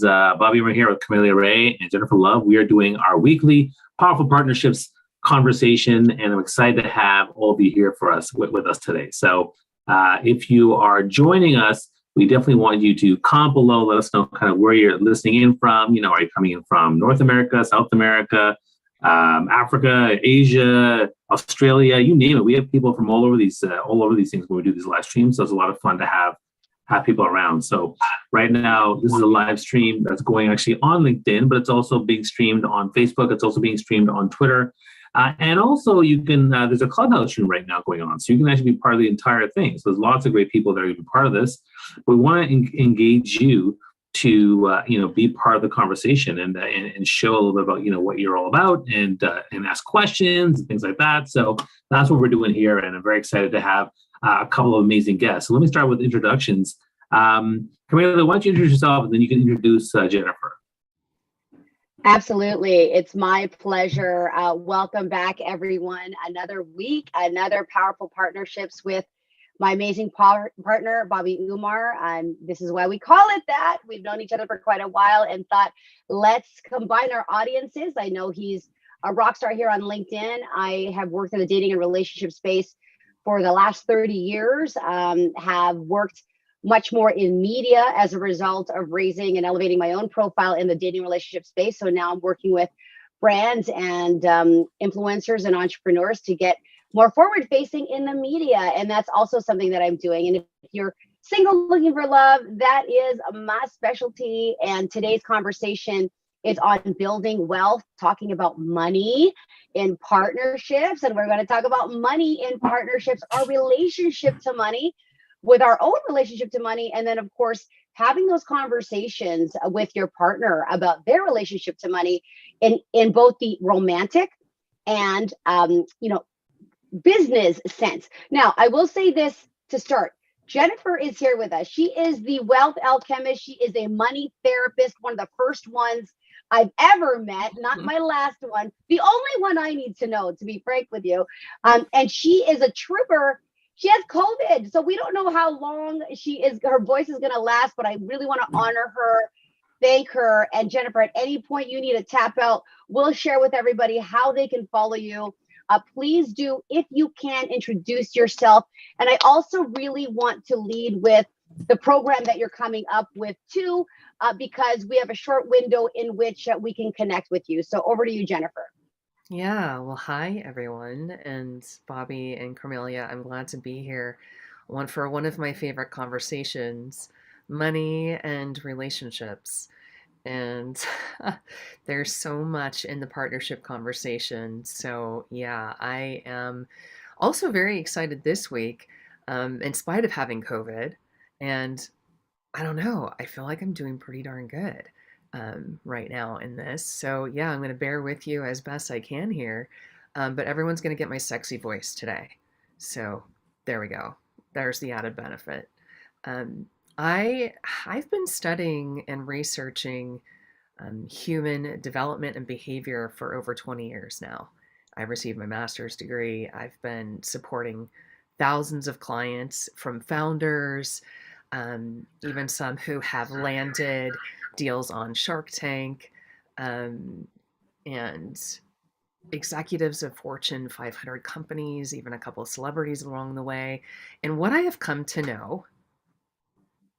Bobby. We're here with Carmelia Ray and Jennifer Love. We are doing our weekly Powerful Partnerships conversation, and I'm excited to have all of you here for us with us today. So if you are joining us, we definitely want you to comment below. Let us know kind of where you're listening in from. You know, are you coming in from North America, South America, Africa, Asia, Australia, you name it. We have people from all over these things when we do these live streams. So it's a lot of fun to have people around. So right now, this is a live stream that's going actually on LinkedIn, but it's also being streamed on Facebook. It's also being streamed on Twitter. And also you can, there's a Clubhouse stream right now going on. So you can actually be part of the entire thing. So there's lots of great people that are going to be part of this. We want to engage you to, be part of the conversation and show a little bit about, what you're all about and ask questions and things like that. So that's what we're doing here. And I'm very excited to have a couple of amazing guests. So let me start with introductions. Carmelia, why don't you introduce yourself and then you can introduce Jennifer. Absolutely. It's my pleasure. Welcome back, everyone. Another week, another powerful partnerships with my amazing partner, Bobby Umar. This is why we call it that. We've known each other for quite a while and thought, let's combine our audiences. I know he's a rock star here on LinkedIn. I have worked in the dating and relationship space for the last 30 years, have worked much more in media as a result of raising and elevating my own profile in the dating relationship space. So now I'm working with brands and influencers and entrepreneurs to get more forward facing in the media. And that's also something that I'm doing. And if you're single looking for love, that is my specialty. And today's conversation is on building wealth, talking about money in partnerships. And we're going to talk about money in partnerships, our relationship to money, with our own relationship to money. And then, of course, having those conversations with your partner about their relationship to money in both the romantic and, business sense. Now, I will say this to start. Jennifer is here with us. She is the wealth alchemist. She is a money therapist, one of the first ones I've ever met, not my last one, the only one I need to know, to be frank with you. And she is a trooper. She has COVID, so we don't know how long her voice is going to last, but I really want to honor her, thank her. And Jennifer, at any point you need to tap out, we'll share with everybody how they can follow you. Please do, if you can, introduce yourself. And I also really want to lead with the program that you're coming up with too, because we have a short window in which we can connect with you. So over to you, Jennifer. Yeah, well, hi, everyone. And Bobby and Carmelia, I'm glad to be here for one of my favorite conversations, money and relationships. And there's so much in the partnership conversation. So yeah, I am also very excited this week, in spite of having COVID. And I don't know, I feel like I'm doing pretty darn good right now in this. So yeah, I'm going to bear with you as best I can here. But everyone's going to get my sexy voice today. So there we go. There's the added benefit. I've been studying and researching human development and behavior for over 20 years now. I've received my master's degree. I've been supporting thousands of clients, from founders, even some who have landed deals on Shark Tank, and executives of Fortune 500 companies, even a couple of celebrities along the way. And what I have come to know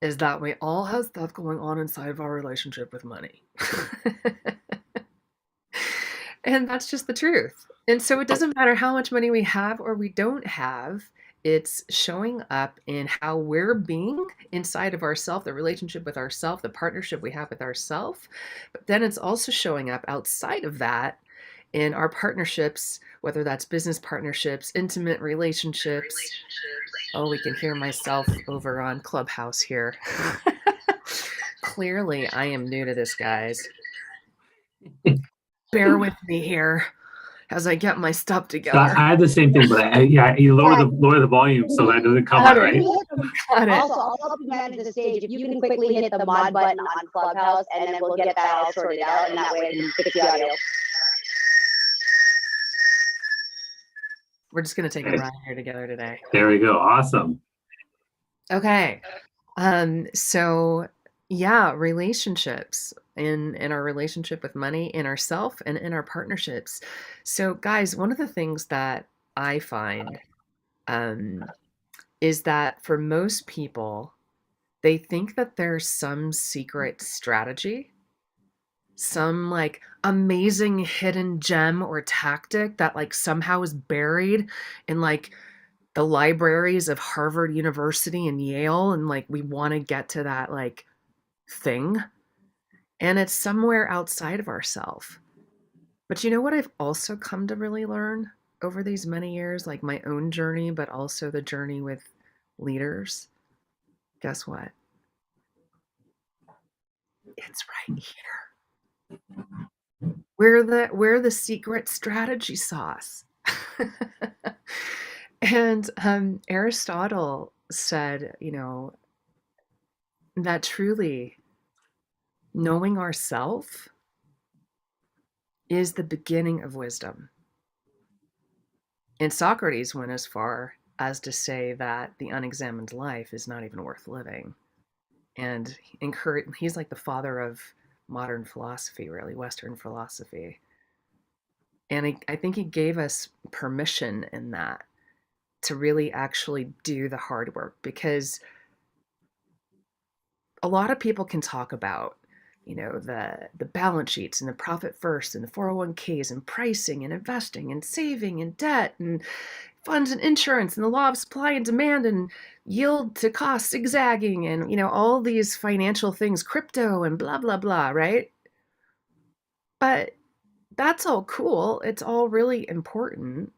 is that we all have stuff going on inside of our relationship with money. And that's just the truth. And so it doesn't matter how much money we have or we don't have. It's showing up in how we're being inside of ourselves, the relationship with ourselves, the partnership we have with ourselves. But then it's also showing up outside of that in our partnerships, whether that's business partnerships, intimate relationships. Oh, we can hear myself over on Clubhouse here. Clearly, I am new to this, guys. Bear with me here as I get my stuff together. I had the same thing, but you lower the volume so that doesn't come out, right? Got it. Also, I'll help you manage the stage. If you can quickly hit the mod button on Clubhouse, and then we'll get that all sorted out, and that way we can fix the audio. We're just going to take a ride here together today. There we go. Awesome. Okay. So Yeah, relationships in our relationship with money, in ourself, and in our partnerships. So, guys, one of the things that I find um, is that for most people, they think that there's some secret strategy, some like amazing hidden gem or tactic that like somehow is buried in like the libraries of Harvard University and Yale, and like we want to get to that like thing, and it's somewhere outside of ourselves. But you know what I've also come to really learn over these many years, like my own journey, but also the journey with leaders? Guess what? It's right here. We're the secret strategy sauce. And Aristotle said, that truly knowing ourself is the beginning of wisdom. And Socrates went as far as to say that the unexamined life is not even worth living. And he's like the father of modern philosophy, really, Western philosophy. And I think he gave us permission in that to really actually do the hard work, because a lot of people can talk about, the balance sheets and the profit first and the 401ks and pricing and investing and saving and debt and funds and insurance and the law of supply and demand and yield to cost zigzagging and, all these financial things, crypto and blah, blah, blah, right? But that's all cool. It's all really important,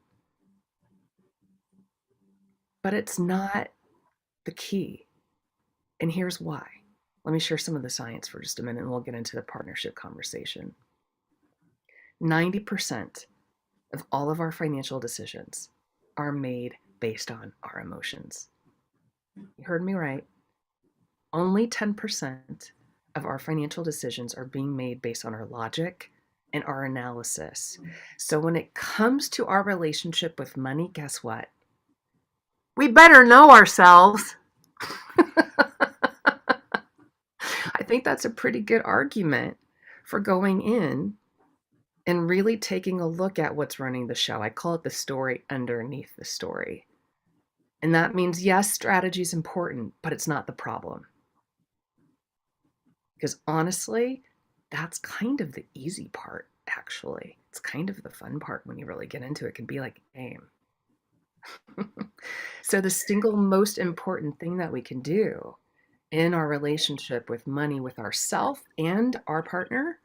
but it's not the key. And here's why. Let me share some of the science for just a minute and we'll get into the partnership conversation. 90% of all of our financial decisions are made based on our emotions. You heard me right. Only 10% of our financial decisions are being made based on our logic and our analysis. So when it comes to our relationship with money, guess what? We better know ourselves. I think that's a pretty good argument for going in and really taking a look at what's running the show. I call it the story underneath the story. And that means, yes, strategy is important, but it's not the problem. Because honestly, that's kind of the easy part, actually. It's kind of the fun part when you really get into it. It can be like a game. So the single most important thing that we can do in our relationship with money, with ourself and our partner,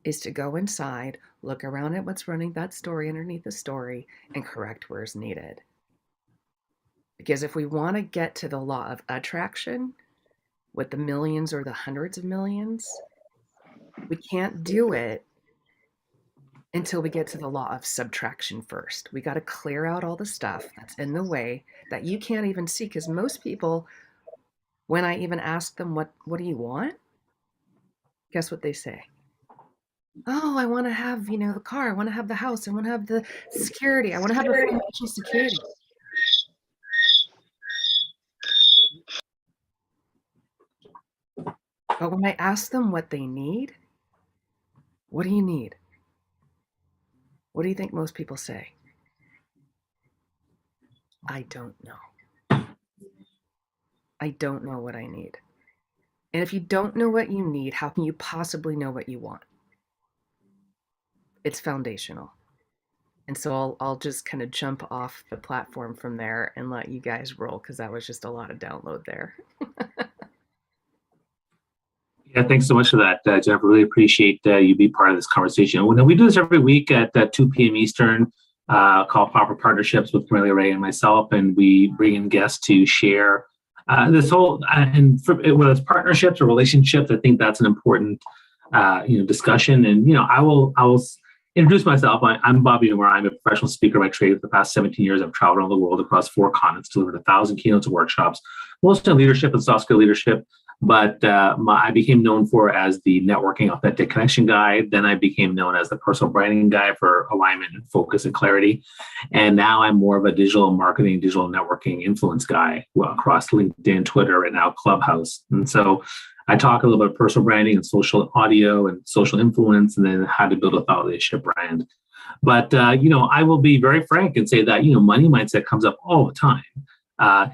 is to go inside, look around at what's running that story underneath the story, and correct where is needed. Because if we want to get to the law of attraction with the millions or the hundreds of millions, we can't do it until we get to the law of subtraction first. We got to clear out all the stuff that's in the way that you can't even see. Because most people, when I even ask them, what do you want? Guess what they say? Oh, I want to have, the car. I want to have the house. I want to have the security. I want to have the financial security. But when I ask them what they need, what do you need? What do you think most people say? I don't know. I don't know what I need. And if you don't know what you need, how can you possibly know what you want? It's foundational. And so I'll just kind of jump off the platform from there and let you guys roll, because that was just a lot of download there. Yeah, thanks so much for that, Jennifer. Really appreciate you be part of this conversation. We do this every week at 2 p.m. Eastern, called Proper Partnerships with Carmelia Ray and myself, and we bring in guests to share this whole, whether it's partnerships or relationships. I think that's an important, discussion. And I will introduce myself. I'm Bobby Umar. I'm a professional speaker by trade. For the past 17 years, I've traveled around the world across 4 continents, delivered 1,000 keynotes and workshops, mostly on leadership and soft skill leadership. But I became known as the networking authentic connection guy. Then I became known as the personal branding guy for alignment and focus and clarity. And now I'm more of a digital marketing, digital networking influence guy across LinkedIn, Twitter, and now Clubhouse. And so I talk a little bit about personal branding and social audio and social influence, and then how to build a thought leadership brand. But, I will be very frank and say that, money mindset comes up all the time,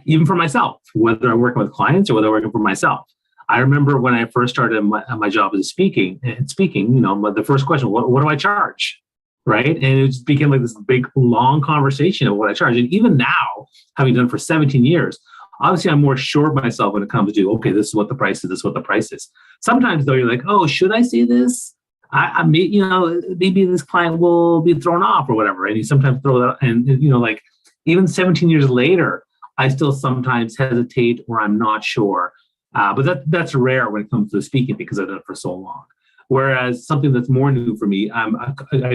even for myself, whether I'm working with clients or whether I'm working for myself. I remember when I first started my job as speaking, the first question, what do I charge? Right. And it just became like this big, long conversation of what I charge. And even now, having done it for 17 years, obviously I'm more sure of myself when it comes to, okay, this is what the price is, this is what the price is. Sometimes though, you're like, oh, should I say this? I maybe this client will be thrown off or whatever. And you sometimes throw that, and like even 17 years later, I still sometimes hesitate or I'm not sure. But that's rare when it comes to speaking because I've done it for so long. Whereas something that's more new for me, I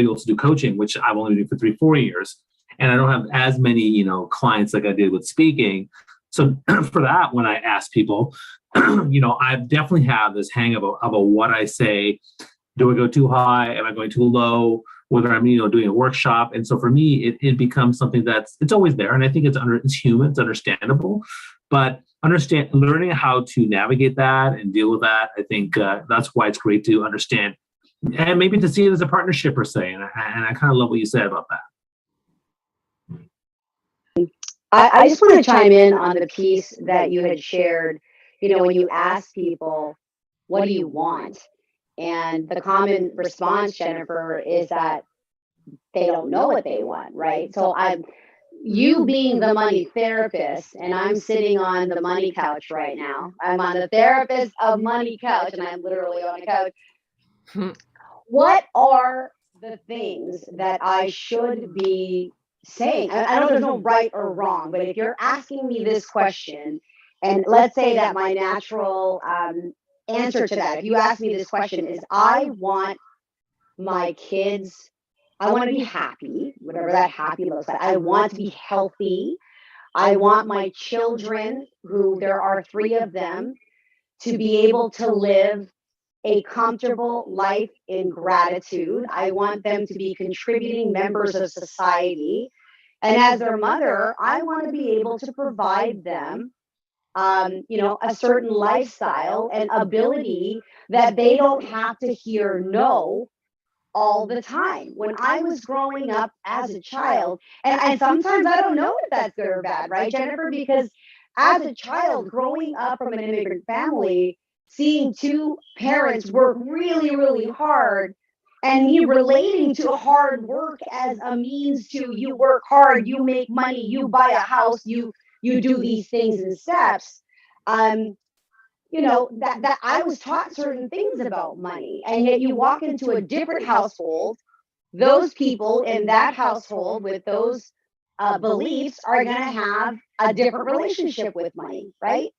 also do coaching, which I've only been doing for 3-4 years, and I don't have as many clients like I did with speaking. So for that, when I ask people, I definitely have this hang of what I say. Do I go too high? Am I going too low? Whether I'm doing a workshop. And so for me, it becomes something it's always there, and I think it's human, it's understandable, but learning how to navigate that and deal with that, I think that's why it's great to understand and maybe to see it as a partnership per se. And I kind of love what you said about that. I just want to chime in on the piece that you had shared, when you ask people, what do you want? And the common response, Jennifer, is that they don't know what they want, right? So you being the money therapist, and I'm sitting on the money couch right now. I'm on the therapist of money couch, and I'm literally on a couch. What are the things that I should be saying? I know there's no right or wrong, but if you're asking me this question, and let's say that my natural answer to that, if you ask me this question, is I want my kids, I want to be happy, whatever that happy looks like. I want to be healthy. I want my children, who there are 3 of them, to be able to live a comfortable life in gratitude. I want them to be contributing members of society. And as their mother, I want to be able to provide them a certain lifestyle and ability that they don't have to hear no all the time. When I was growing up as a child, and sometimes I don't know if that's good or bad, right, Jennifer? Because as a child growing up from an immigrant family, seeing 2 parents work really, really hard, and me relating to hard work as a means to, you work hard, you make money, you buy a house, you do these things in steps. That I was taught certain things about money, and yet you walk into a different household, those people in that household with those beliefs are going to have a different relationship with money, right?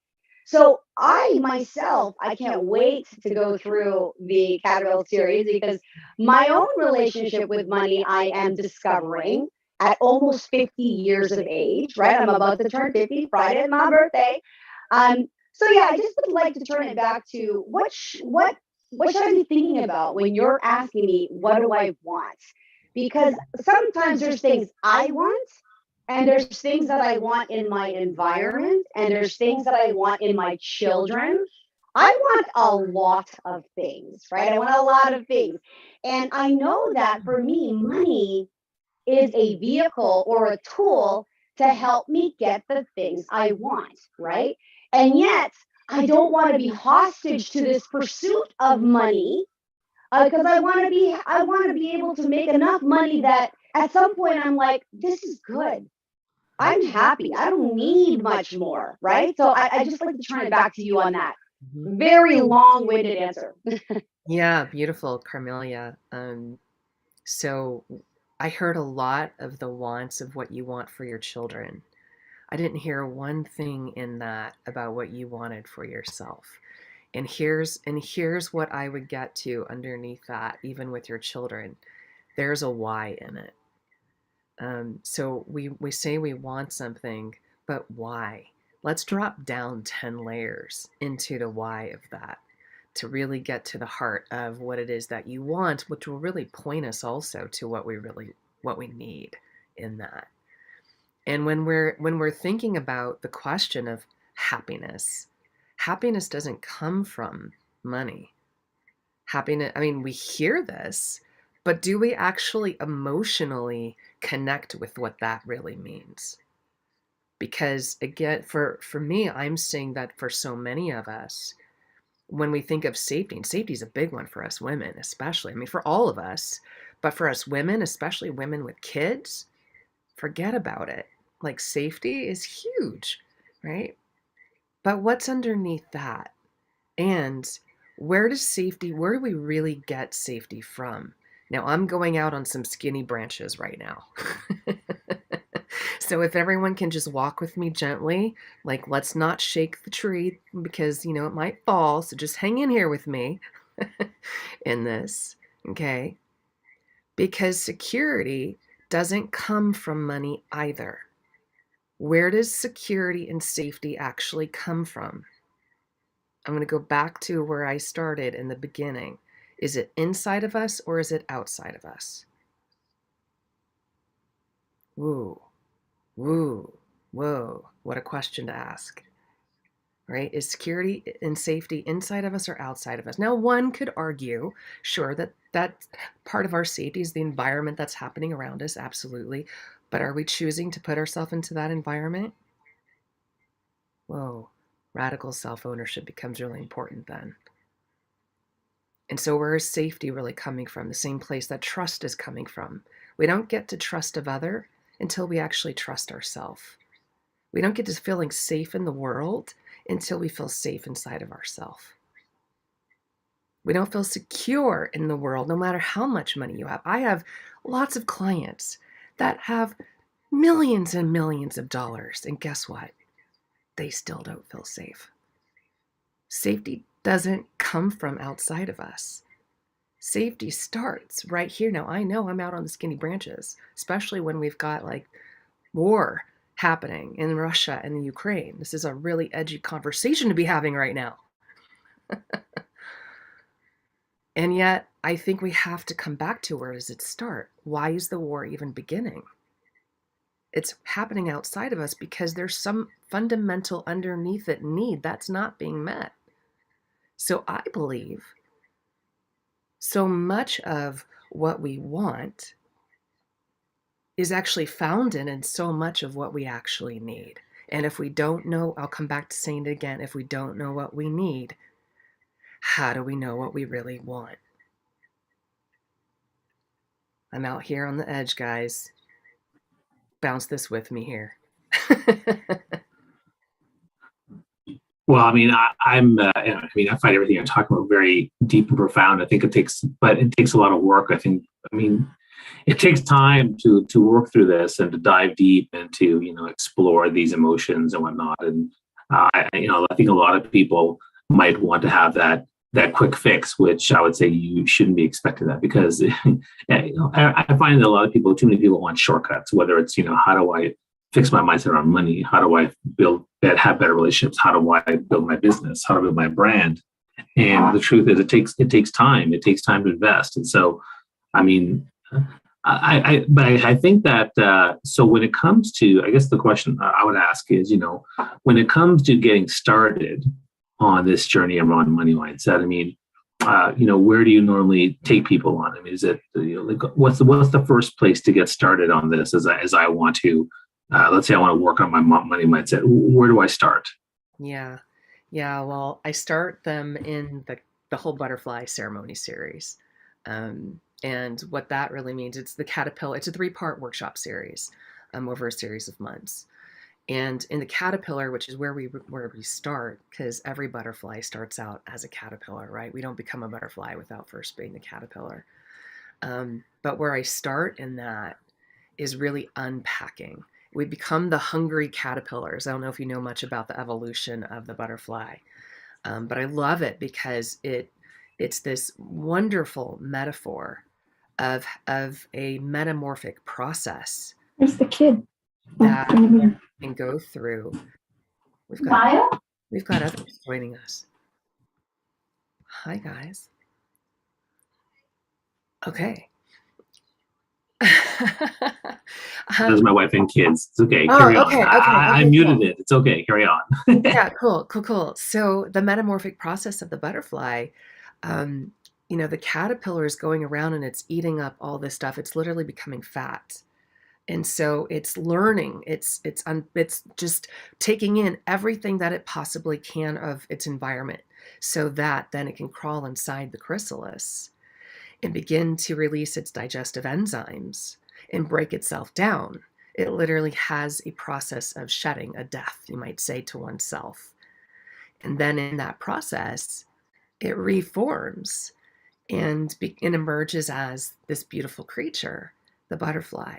So I myself, I can't wait to go through the Caterpillar series, because my own relationship with money I am discovering at almost 50 years of age, right? I'm about to turn 50, Friday is my birthday. So yeah, I just would like to turn it back to what should I be thinking about when you're asking me, what do I want? Because sometimes there's things I want, and there's things that I want in my environment, and there's things that I want in my children. I want a lot of things, right? I want a lot of things. And I know that for me, money is a vehicle or a tool to help me get the things I want, right? And yet, I don't want to be hostage to this pursuit of money, because I want to be able to make enough money that at some point I'm like, this is good. I'm happy. I don't need much more, right? So I just like to turn it back to you on that. Very long-winded answer. Yeah, beautiful, Carmelia. So I heard a lot of the wants of what you want for your children. I didn't hear one thing in that about what you wanted for yourself. And here's what I would get to underneath that, even with your children. There's a why in it. So we say we want something, but why? Let's drop down 10 layers into the why of that to really get to the heart of what it is that you want, which will really point us also to what we need in that. And when we're thinking about the question of happiness, happiness doesn't come from money. Happiness, I mean, we hear this, but do we actually emotionally connect with what that really means? Because again, for me, I'm seeing that for so many of us, when we think of safety, and safety is a big one for us women, especially, I mean, for all of us, but for us women, especially women with kids, forget about it. Like, safety is huge, right? But what's underneath that? And where do we really get safety from? Now, I'm going out on some skinny branches right now. So if everyone can just walk with me gently, like, let's not shake the tree because, you know, it might fall. So just hang in here with me in this, okay? Because security doesn't come from money either. Where does security and safety actually come from? I'm going to go back to where I started in the beginning. Is it inside of us or is it outside of us? Woo, woo, whoa. What a question to ask, right? Is security and safety inside of us or outside of us? Now, one could argue, sure, that part of our safety is the environment that's happening around us, absolutely. But are we choosing to put ourselves into that environment? Whoa, radical self-ownership becomes really important then. And so where is safety really coming from? The same place that trust is coming from. We don't get to trust of other until we actually trust ourselves. We don't get to feeling safe in the world until we feel safe inside of ourselves. We don't feel secure in the world no matter how much money you have. I have lots of clients that have millions and millions of dollars, and guess what? They still don't feel safe. Safety doesn't come from outside of us. Safety starts right here. Now, I know I'm out on the skinny branches, especially when we've got like war happening in Russia and the Ukraine. This is a really edgy conversation to be having right now. And yet, I think we have to come back to, where does it start? Why is the war even beginning? It's happening outside of us because there's some fundamental underneath it need that's not being met. So I believe so much of what we want is actually found in so much of what we actually need. And if we don't know, I'll come back to saying it again, if we don't know what we need, how do we know what we really want? I'm out here on the edge, guys. Bounce this with me here. Well, I mean, I find everything you're talking about very deep and profound. I think it takes a lot of work. I mean, it takes time to work through this and to dive deep and to, you know, explore these emotions and whatnot. And I think a lot of people might want to have that quick fix, which I would say you shouldn't be expecting that, because I find that a lot of people, too many people want shortcuts, whether it's, you know, how do I fix my mindset around money? How do I have better relationships? How do I build my business? How do I build my brand? And the truth is, it takes time. It takes time to invest. And so, I mean, I think that so when it comes to, I guess the question I would ask is, you know, when it comes to getting started on this journey around money mindset, I mean, you know, where do you normally take people on? I mean, is it, you know, like, what's the first place to get started on this? As I want to, let's say I want to work on my money mindset. Where do I start? Yeah. Well, I start them in the whole butterfly ceremony series. And what that really means, it's the caterpillar. It's a 3-part workshop series over a series of months. And in the caterpillar, which is where we start, because every butterfly starts out as a caterpillar, right? We don't become a butterfly without first being the caterpillar. But where I start in that is really unpacking. We become the hungry caterpillars. I don't know if you know much about the evolution of the butterfly, but I love it because it's this wonderful metaphor of a metamorphic process. Where's the kid? That can go through. We've got others joining us. Hi, guys. Okay. There's my wife and kids. It's okay. Oh, Carry on. okay, okay, I okay, muted cool. it. It's okay. Carry on. Yeah, cool, cool, cool. So the metamorphic process of the butterfly, um, the caterpillar is going around and it's eating up all this stuff. It's literally becoming fat. And so it's learning. It's just taking in everything that it possibly can of its environment, so that then it can crawl inside the chrysalis and begin to release its digestive enzymes and break itself down. It literally has a process of shedding, a death, you might say, to oneself. And then in that process, it reforms and emerges as this beautiful creature, the butterfly.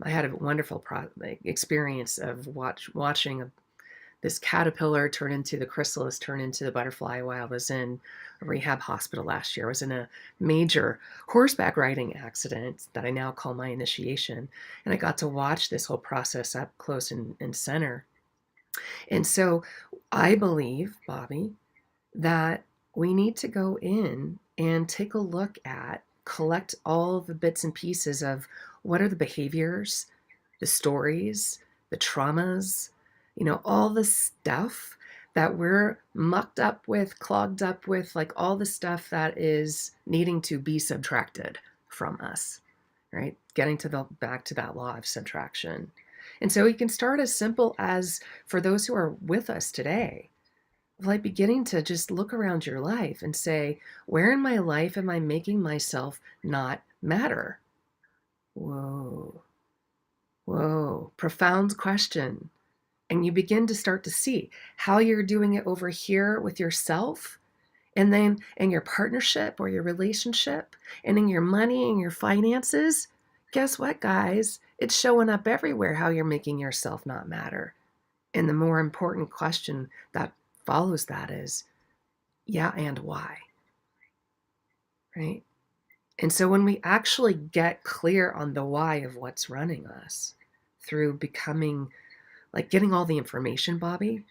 I had a wonderful experience of watching this caterpillar turn into the chrysalis, turn into the butterfly while I was in a rehab hospital last year. I was in a major horseback riding accident that I now call my initiation. And I got to watch this whole process up close and center. And so I believe, Bobby, that we need to go in and take a look at, collect all the bits and pieces of what are the behaviors, the stories, the traumas, all the stuff that we're mucked up with, clogged up with, like all the stuff that is needing to be subtracted from us, right? Getting back to that law of subtraction. And so we can start as simple as, for those who are with us today, like beginning to just look around your life and say, where in my life am I making myself not matter? Whoa, whoa, profound question. And you begin to start to see how you're doing it over here with yourself, and then in your partnership or your relationship, and in your money and your finances. Guess what, guys? It's showing up everywhere how you're making yourself not matter. And the more important question that follows that is, yeah, and why? Right? And so when we actually get clear on the why of what's running us through becoming, like getting all the information, Bobby,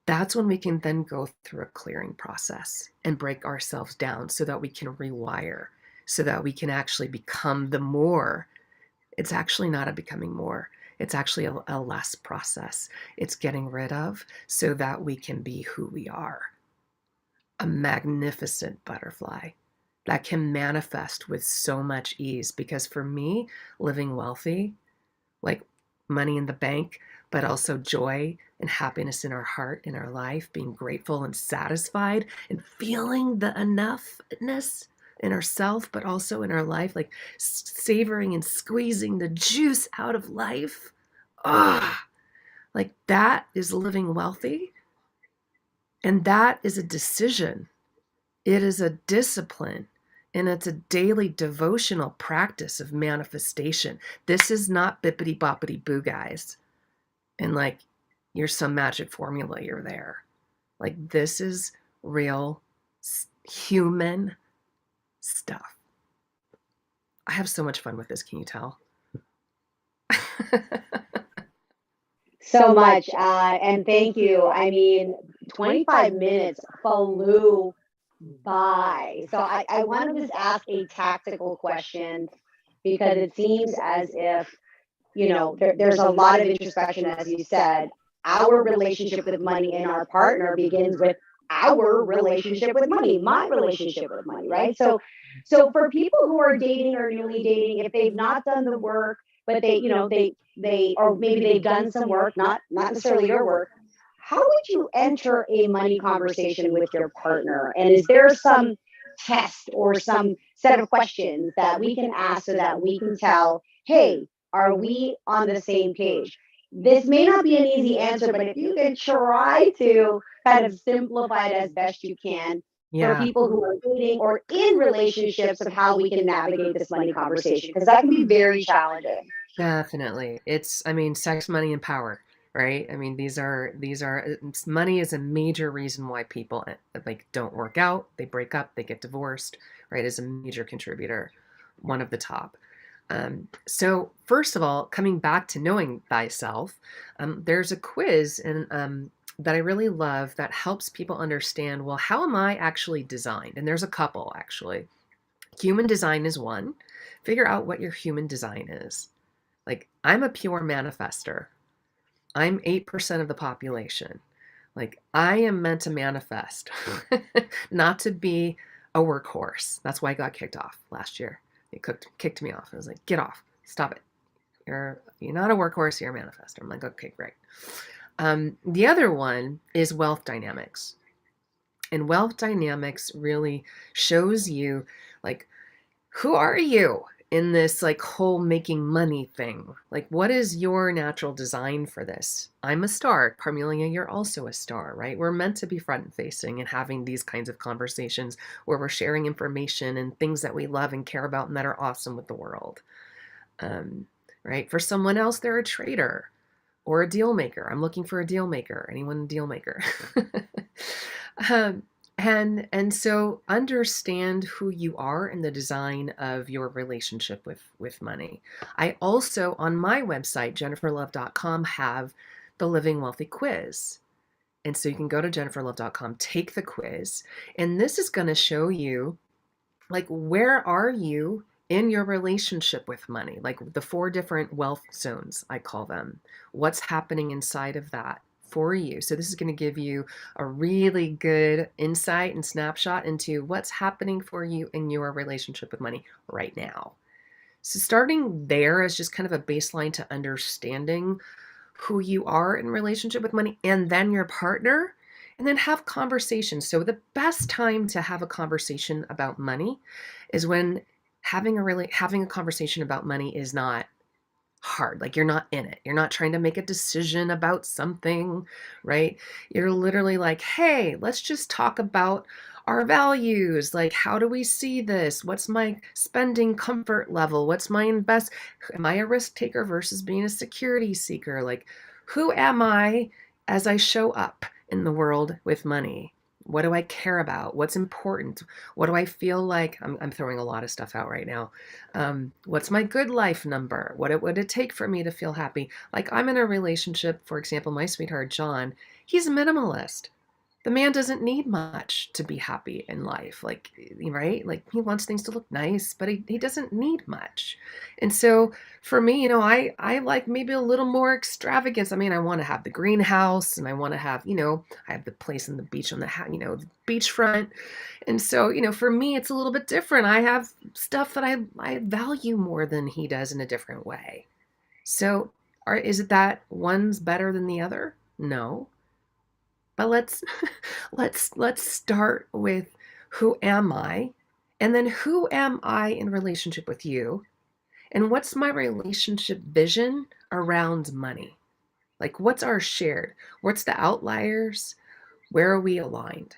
that's when we can then go through a clearing process and break ourselves down so that we can rewire, so that we can actually become the more. It's actually not a becoming more. It's actually a less process. It's getting rid of so that we can be who we are. A magnificent butterfly that can manifest with so much ease. Because for me, living wealthy, like money in the bank, but also joy and happiness in our heart, in our life, being grateful and satisfied and feeling the enoughness in ourself, but also in our life, like savoring and squeezing the juice out of life. Ah, like that is living wealthy. And that is a decision. It is a discipline. And it's a daily devotional practice of manifestation. This is not bippity boppity boo, guys. And like, you're some magic formula, you're there. Like, this is real human stuff. I have so much fun with this. Can you tell? So much. And thank you. I mean, 25 minutes flew by. So I want to just ask a tactical question, because it seems as if, there's a lot of introspection, as you said. Our relationship with money and our partner begins with our relationship with money, my relationship with money, right? So for people who are dating or newly dating, if they've not done the work, but they or maybe they've done some work, not necessarily your work, how would you enter a money conversation with your partner? And is there some test or some set of questions that we can ask so that we can tell, hey, are we on the same page? This may not be an easy answer, but if you can try to kind of simplify it as best you can for people who are dating or in relationships, of how we can navigate this money conversation, because that can be very challenging. Definitely. Sex, money, and power, right? Money is a major reason why people like don't work out, they break up, they get divorced, right? Is a major contributor, one of the top. So first of all, coming back to knowing thyself, there's a quiz that I really love that helps people understand, well, how am I actually designed? And there's a couple actually. Human design is one. Figure out what your human design is. Like, I'm a pure manifester. I'm 8% of the population. Like, I am meant to manifest, not to be a workhorse. That's why I got kicked off last year. They kicked me off. I was like, get off, stop it. You're not a workhorse, you're a manifester. I'm like, okay, great. The other one is wealth dynamics. And wealth dynamics really shows you, like, who are you in this like whole making money thing? Like, what is your natural design for this? I'm a star. Carmelia, you're also a star, right? We're meant to be front facing and having these kinds of conversations where we're sharing information and things that we love and care about and that are awesome with the world. Right? For someone else, they're a trader or a deal maker. I'm looking for a deal maker. Anyone a deal maker? And so understand who you are in the design of your relationship with money. I also, on my website, jenniferlove.com, have the Living Wealthy quiz. And so you can go to jenniferlove.com, take the quiz, and this is going to show you, like, where are you in your relationship with money? Like the 4 different wealth zones, I call them. What's happening inside of that for you? So this is going to give you a really good insight and snapshot into what's happening for you in your relationship with money right now. So starting there is just kind of a baseline to understanding who you are in relationship with money, and then your partner, and then have conversations. So the best time to have a conversation about money is when having a conversation about money is not hard. Like, you're not in it. You're not trying to make a decision about something, right? You're literally like, hey, let's just talk about our values. Like, how do we see this? What's my spending comfort level? What's my invest? Am I a risk taker versus being a security seeker? Like, who am I as I show up in the world with money? What do I care about? What's important? What do I feel like? I'm throwing a lot of stuff out right now. What's my good life number? What would it take for me to feel happy? Like, I'm in a relationship, for example, my sweetheart, John, he's a minimalist. The man doesn't need much to be happy in life. Like, right? Like, he wants things to look nice, but he doesn't need much. And so for me, I like maybe a little more extravagance. I mean, I want to have the greenhouse, and I want to have, I have the place on the beach on the, the beachfront. And so, for me, it's a little bit different. I have stuff that I value more than he does in a different way. So is it that one's better than the other? No. But let's start with, who am I? And then, who am I in relationship with you? And what's my relationship vision around money? Like, what's our shared? What's the outliers? Where are we aligned?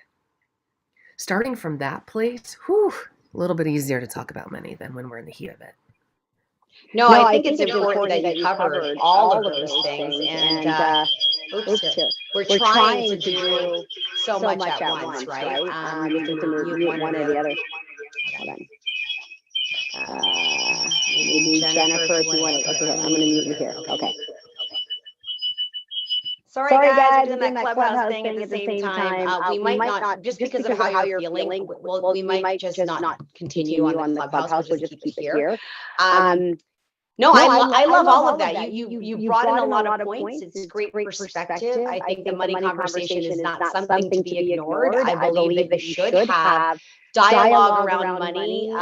Starting from that place, a little bit easier to talk about money than when we're in the heat of it. No, I think it's important that you covered all of those things. And we're trying to do so much at once, right? You need to mute one or the other. Hold on. Maybe Jennifer, if you want to. Okay, I'm going to mute you here. Okay. Sorry guys, we're doing that Clubhouse thing at the same time. We might not, just because of how you're feeling, we might just not continue on the Clubhouse. We'll just keep it here. No, I love all of that. You brought in a lot of points. It's great perspective. I think the money conversation is not something to be ignored. I believe that you should have dialogue around money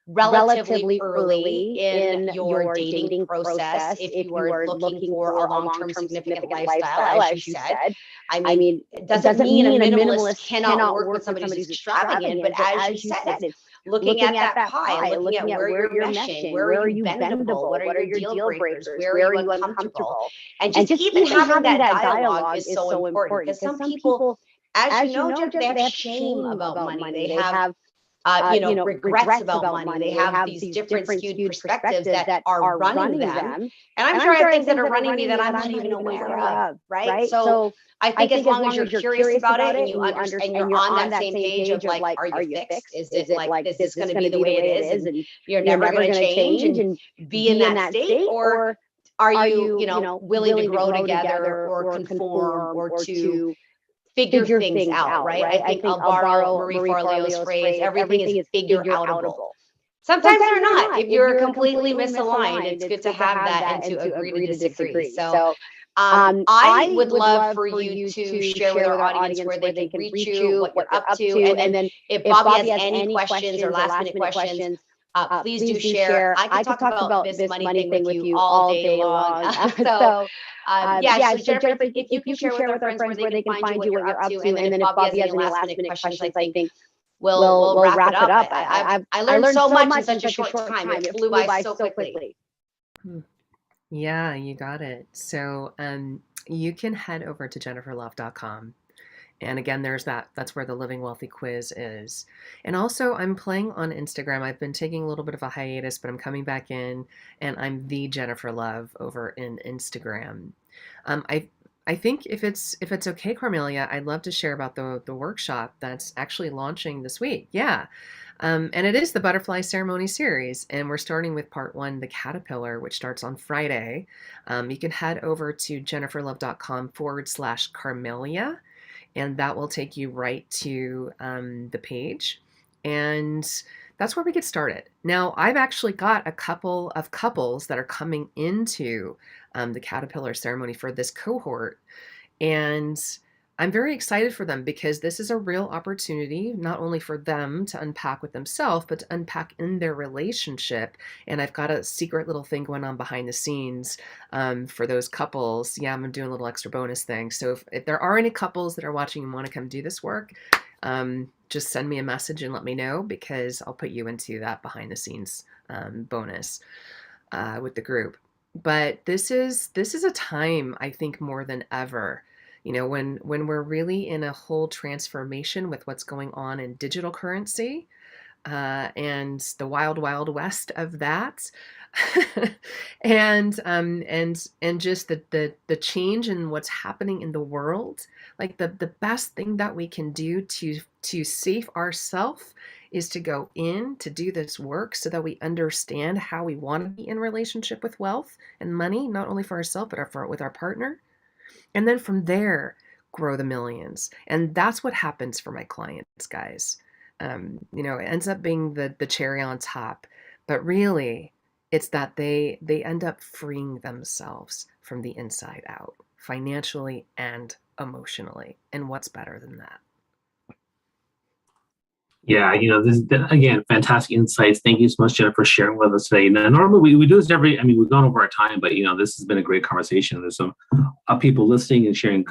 relatively early in your dating process if you are looking for a long-term significant lifestyle, as you said. I mean, it doesn't mean a minimalist cannot work with somebody who's extravagant, but as you said, it's looking at that pie, looking at where you're meshing, where are you bendable, what are your deal breakers, where are you uncomfortable, and just even having that dialogue is so important, because some people, as you know, Jeff, they have shame about money. They have regrets about money. They have these different skewed perspectives that are running them. And I'm sure I have things that are running me that I'm not even aware of, right? So I think as long as you're curious about it and you understand, and you're on that same page of like, are you fixed? Is it like, this is going to be the way it is, and you're never going to change and be in that state? Or are you, willing to grow together or conform or to figure things out, right? I think I'll borrow Marie Forleo's phrase, everything is figure outable. Sometimes they're not. If you're completely misaligned, it's good to have that and to agree to disagree. So I would love for you to share with our audience where they can reach you, what you're up to, and then if Bobby has any questions or last minute questions, please do share. I could talk about this money thing with you all day long. So Jennifer, if you can share with our friends where they can find you, what you're up to, and then if Bobby has any last minute questions, I think we'll wrap it up. I learned so much in such a short time. It flew by so quickly. Yeah, you got it. So you can head over to jenniferlove.com. And again, that's where the Living Wealthy quiz is. And also I'm playing on Instagram. I've been taking a little bit of a hiatus, but I'm coming back in, and I'm the Jennifer Love over in Instagram. I think if it's okay, Carmelia, I'd love to share about the workshop that's actually launching this week. Yeah. And it is the Butterfly Ceremony series, and we're starting with part 1, the Caterpillar, which starts on Friday. You can head over to jenniferlove.com/Carmelia, and that will take you right to the page. And that's where we get started. Now, I've actually got a couple of couples that are coming into the Caterpillar ceremony for this cohort. And I'm very excited for them because this is a real opportunity, not only for them to unpack with themselves, but to unpack in their relationship. And I've got a secret little thing going on behind the scenes for those couples. Yeah, I'm doing a little extra bonus thing. So if there are any couples that are watching and want to come do this work, just send me a message and let me know, because I'll put you into that behind the scenes bonus with the group. But this is a time, I think, more than ever, when we're really in a whole transformation with what's going on in digital currency and the wild, wild west of that. and just the change in what's happening in the world. Like the best thing that we can do to save ourselves is to go in to do this work so that we understand how we want to be in relationship with wealth and money, not only for ourselves, but with our partner. And then from there, grow the millions. And that's what happens for my clients, guys. It ends up being the cherry on top, but really it's that they end up freeing themselves from the inside out, financially and emotionally. And what's better than that? Yeah, this is, again, fantastic insights. Thank you so much, Jennifer, for sharing with us today. Now, normally we do this we've gone over our time, but this has been a great conversation. There's some people listening and sharing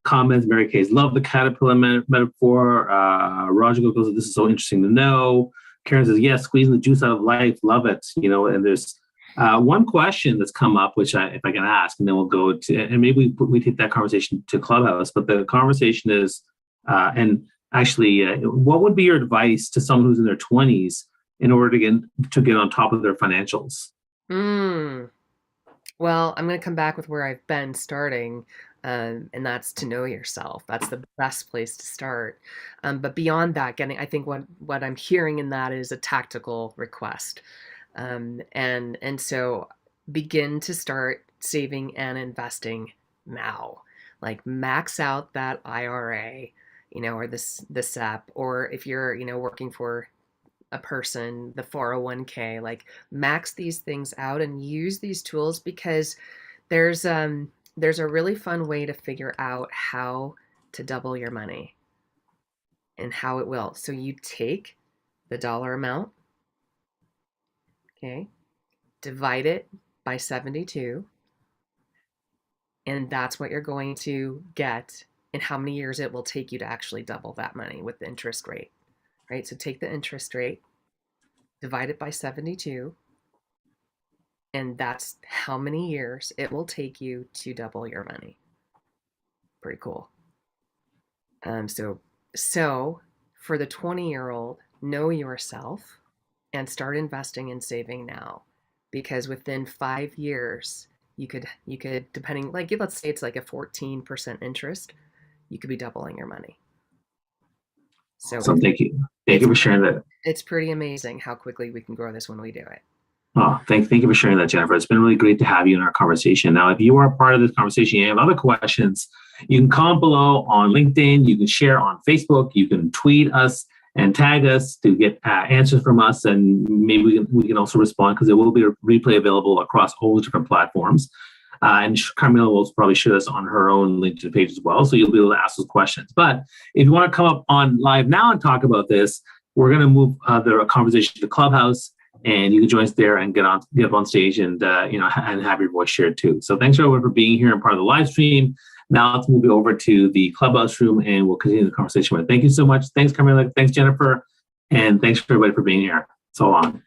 comments. Mary Kay's love the caterpillar metaphor. Roger goes, this is so interesting to know. Karen says, yes, squeezing the juice out of life, love it. And there's one question that's come up, which if I can ask, and then we'll go to, and maybe we take that conversation to Clubhouse. But the conversation is, what would be your advice to someone who's in their 20s in order to get on top of their financials? Well, I'm going to come back with where I've been starting, and that's to know yourself. That's the best place to start. But beyond that, I think what I'm hearing in that is a tactical request. And so begin to start saving and investing now. Like max out that IRA, or the SEP, or if you're, working for a person, the 401k, like max these things out and use these tools, because there's a really fun way to figure out how to double your money and how it will. So you take the dollar amount, okay, divide it by 72, and that's what you're going to get and how many years it will take you to actually double that money with the interest rate, right? So take the interest rate, divide it by 72, and that's how many years it will take you to double your money. Pretty cool. So for the 20-year-old, know yourself and start investing and saving now, because within 5 years, you could depending, like, let's say it's like a 14% interest, you could be doubling your money. So thank you for sharing that. It's pretty amazing how quickly we can grow this when we do it. Oh, thank you for sharing that, Jennifer. It's been really great to have you in our conversation. Now, if you are part of this conversation, you have other questions, you can comment below on LinkedIn, you can share on Facebook, you can tweet us and tag us to get answers from us, and maybe we can also respond, because there will be a replay available across all the different platforms. And Carmelia will probably share this on her own LinkedIn page as well, so you'll be able to ask those questions. But if you want to come up on live now and talk about this, we're going to move the conversation to Clubhouse, and you can join us there and get up on stage and and have your voice shared too. So thanks everyone for being here and part of the live stream. Now let's move it over to the Clubhouse room, and we'll continue the conversation with it. Thank you so much. Thanks, Carmelia. Thanks, Jennifer. And thanks for everybody for being here so long.